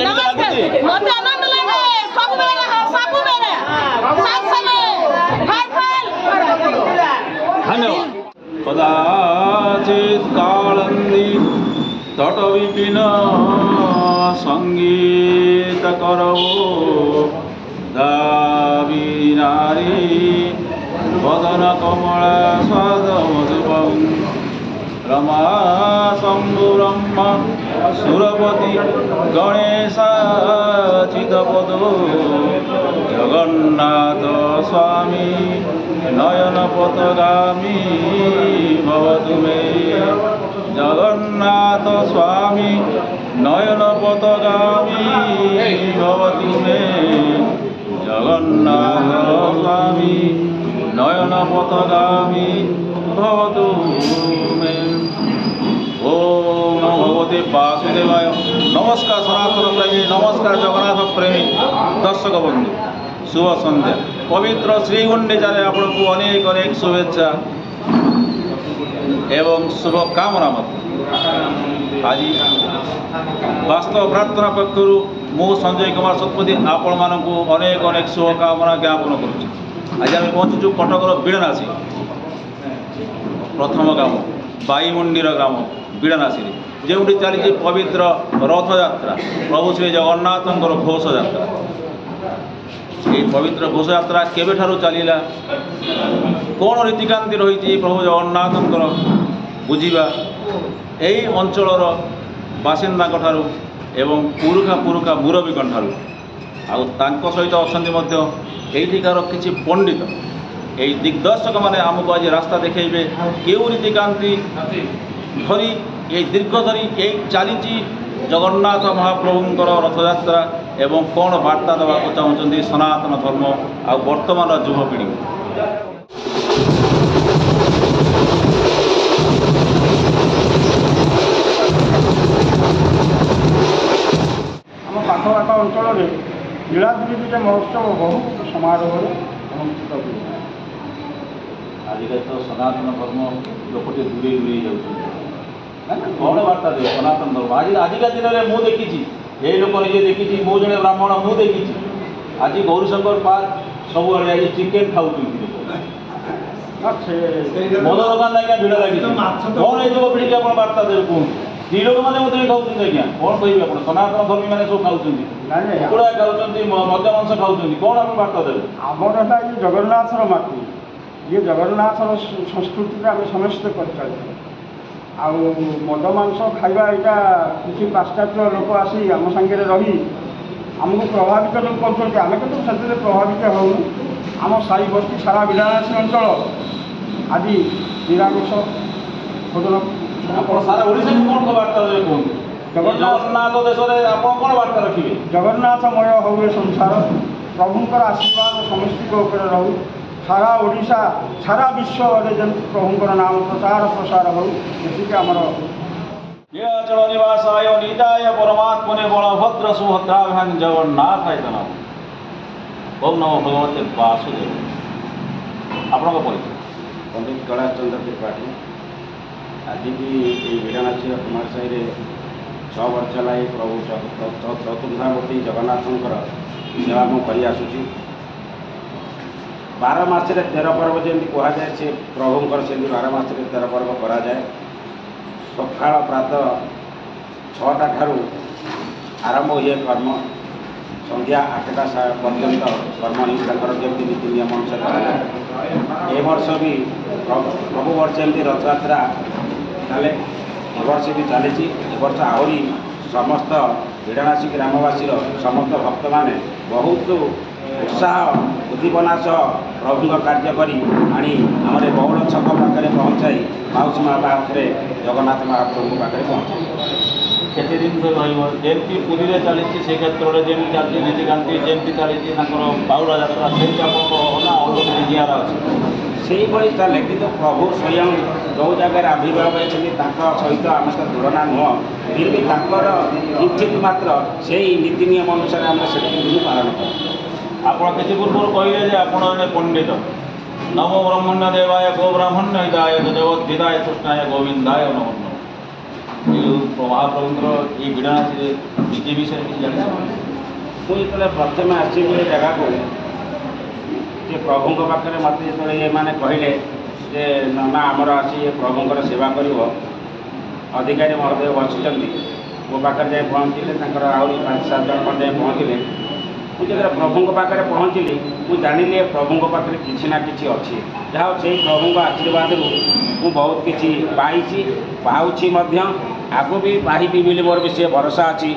केमिति लागुची मते आनंद लागे सब मेरे सब मेरे साथ चले हाय धन्यवाद। कदाचित कालंदी तट विपिन संगीत करो दावी नारी वदन कमला स्वाद मधुपम रमा शंभुरम्मा सुरपति गणेशाचितपदो जगन्नाथ स्वामी नयन पथगामी भवतु मे जगन्नाथ स्वामी नयन पथगामी भवतु मे जगन्नाथ स्वामी नयन पथगामी भवतु मे। ओम नमो भगवते वासुदेवाय। नमस्कार सनातन प्रेमी, नमस्कार जगन्नाथ प्रेमी दर्शक बंधु, शुभ संध्या। पवित्र श्रीगुंडीचारे आपको अनेक अनेक शुभेच्छा एवं शुभकामना। आज वास्तव प्रार्थना पक्षर मु संजय कुमार शतपथी आपण मानक अनेक अनेक शुभकामना ज्ञापन करुँ। आज आम पहुँचु कटकर बिड़नासी प्रथम ग्राम बाईमुंडीर ग्राम बिड़नासी जो चली पवित्र रथ यात्रा प्रभु श्री जगन्नाथ घोष यात्रा। ये पवित्र घोष यात्रा केबे ठारू चलिला कौन रीतिकांति रही प्रभु जगन्नाथ बुझा यही अंचलर बासिंदा ठारू एवं पुरुखा पुरुखा मुरबी ठारू आउ सहित अच्छा यहीकार किसी पंडित यही दिग्दर्शक मैंने आमको आज रास्ता देखेबे केउ रीतिकांति धरी ये दीर्घ धरी यही चली जगन्नाथ महाप्रभुंकर रथयात्रा एवं कौन वार्ता देवा चाहते सनातन धर्म आ वर्तमान युवपीढ़ी। आम पाखपाख अंचल लीलाद्री पूजा महोत्सव बहुत समारोह अनुष्ठित हुए। आजिकल तो सनातन धर्म लोकटे दूरे दूरे जाऊँ कौन वार्ता दे सनातन धर्म आज आजिका दिन में मुझे देखी ये लोक निजे देखी मो जड़े ब्राह्मण मुझे देखी आज गौरीशंकर पार्क सब आज चिकेन खाऊ मद दुकान आज्ञा भिड़ लगी कौन ये युवपीढ़ी आप वार्ता देवे कहूँ स्त्री लोक मैंने खाऊँ आज्ञा कौन कहे आप सनातन धर्मी मैंने सब खाऊँ कुकुड़ा खाऊँ मद मांस खाऊँ कौन आप वार्ता देवे आमर है ये जगन्नाथर माटी ये जगन्नाथर संस्कृति आम समस्ते कर मद मांस खाଇବା यहाँ किसी पाश्चात्य लोक आसी आम सांगे रही आमको प्रभावित कर आम कि प्रभावित हूँ आम साई बस्ती सारा बिलासी अंचल आज निरामिष भोजन सारा ओडिशा को कौन वार्ता देवे कहूँ जगन्नाथ देश में आप कौन वार्ता रखिए जगन्नाथमय हो संसार प्रभुंर आशीर्वाद समस्त रहू सारा ओडिशा सारा विश्व जमी प्रभुंर नाम प्रचार प्रसार हो आमर नीलाचल निवासाय निजाय परमात्मने बलभद्र सुभद्राभ्यां जगन्नाथाय नमः। ओम नमो भगवते वासुदेव। आपन परिचय पंडित कैलाश चंद्र त्रिपाठी आज भी विड़ानासी कुमार साई 6 वर्ष लाई प्रभु चतुर्धामूर्ति जगन्नाथ सेवा मुझे आसूँ 12 मास 13 पर्व जमी कहुए से प्रभुंर से 12 मास 13 पर्व कराए सका प्रातः 6टा ठारू आरंभ हुए कर्म संध्या 8टा पर्यंत कर्म जमी नीति नियम अनुसार ए वर्ष भी प्रभु वर्ष जमी रथयात्रा चले ए वर्ष भी चली वर्ष आहरी समस्त विड़ानासी ग्रामवासी समस्त भक्त मैंने बहुत उत्साह उद्दीपना सह प्रभु कार्य करी आनी आम बहुल छक पाखे पहुँचाई मौसी माँ पाखे जगन्नाथ महाप्रभु पाखे पहुँचाई केते दिन जमी पुरी में चली से क्षेत्र में जमी चलती नीतिकांति जमी चली बाहुड़ा यात्रा से अनुमति दियार अच्छे से चले कि प्रभु स्वयं जो जगह आविर्भाव सहित आम तो तुलना नुह फिर भी किंचित मात्र से नीति नियम अनुसार आम से पालन कर आप किसी पूर्व कहले आप पंडित नमो ब्रह्मण्य देवाय गो ब्राह्मण्य हिताय जगद्धिताय कृष्णाय गोविंदाय नमो ମହାପ୍ରଭୁଙ୍କର ଏଇ ବିଡ଼ାନାସୀରେ ବିଜେ ବିଷୟରେ କିଛି ଜାଣିଛ? ମୁଁ ଯେତେବେଳେ ପ୍ରଥମେ ଆସିଲି ଏ ଜାଗାକୁ ଯେ ପ୍ରଭୁଙ୍କ ପାଖରେ ମୋତେ ଯେତେବେଳେ ଏମାନେ କହିଲେ ଯେ ନା ଆମର ଆସି ଏ ପ୍ରଭୁଙ୍କର ସେବା କରିବ, ଅଧିକାରୀ ମହୋଦୟ ବସିଛନ୍ତି, ମୋ ପାଖରେ ଯାଇ ପହଞ୍ଚିଲେ, ତାଙ୍କର ଆହୁରି 5-7 ଜଣ ଖଣ୍ଡେ ଯାଇ ପହଞ୍ଚିଲେ। ମୁଁ ଯେତେବେଳେ ପ୍ରଭୁଙ୍କ ପାଖରେ ପହଞ୍ଚିଲି ମୁଁ ଜାଣିଲି ଏ ପ୍ରଭୁଙ୍କ ପାଖରେ କିଛି ନା କିଛି ଅଛି। ଯାହା ହଉ ସେଇ ପ୍ରଭୁଙ୍କ ଆଶୀର୍ବାଦରୁ ମୁଁ ବହୁତ କିଛି ପାଇଛି, ପାଉଛି ମଧ୍ୟ, ଆଗକୁ ବି ପାଇବି ବୋଲି ମୋର ବି ସେ ଭରସା ଅଛି।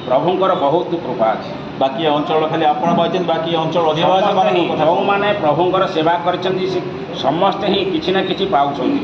ପ୍ରଭୁଙ୍କର ବହୁତ କୃପା ଅଛି। ବାକି ଅଞ୍ଚଳ ଖାଲି ଆପଣ ପାଇଛନ୍ତି, ବାକି ଅଞ୍ଚଳ ଅଧିବାସୀ ଯେଉଁମାନେ ପ୍ରଭୁଙ୍କର ସେବା କରିଛନ୍ତି ସେ ସମସ୍ତେ ହିଁ କିଛି ନା କିଛି ପାଉଛନ୍ତି।